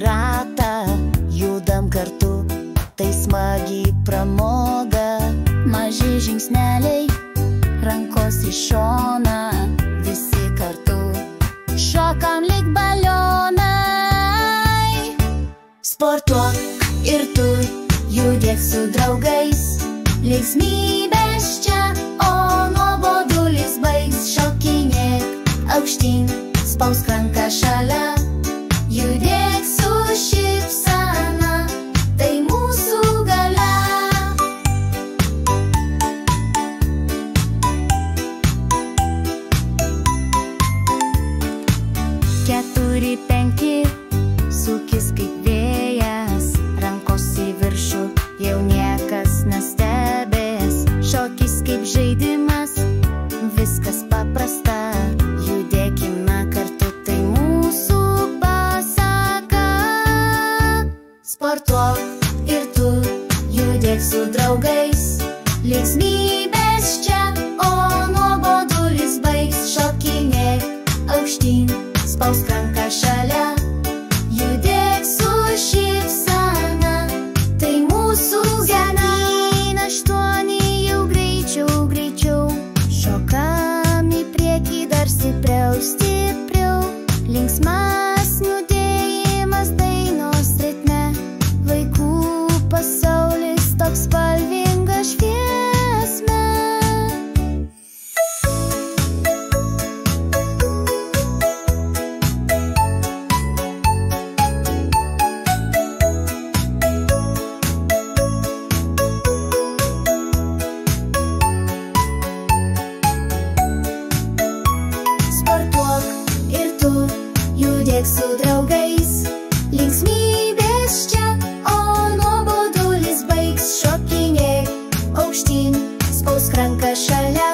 ratą, judam kartu, tai smagi pramoga. Maži žingsneliai, rankos į šoną, visi kartu šokam lyg balionai. Sportuok ir tu, judėk su draugais, linksmybės čia, o nuobodulis baigs. Šokinėk aukštyn, spausk ranką šalia, judėk su šypsena, tai mūsų galia. Keturi, penki, sukis kaip vėjas, rankos į viršų, jau niekas nestebės. Šokis kaip žaidimas, viskas paprasta, judėkime kartu, tai mūsų pasaka. Sportuok ir tu, judėk su draugais, linksmybės čia, o nuobodulis baigs. Šokinėk aukštyn, spausk ranką šalia, judėk su šypsena, tai mūsų gena. 8, jau greičiau, greičiau, šokam į priekį dar stipriau, stipriau. Linksmas judėjimas dainos ritme, vaikų pasaulis toks spalvingas šviesme. Sportuok ir tu, judėk su draugais, linksmybės čia, o nuobodulis baigs. Šokinėk aukštyn, spausk ranką šalia,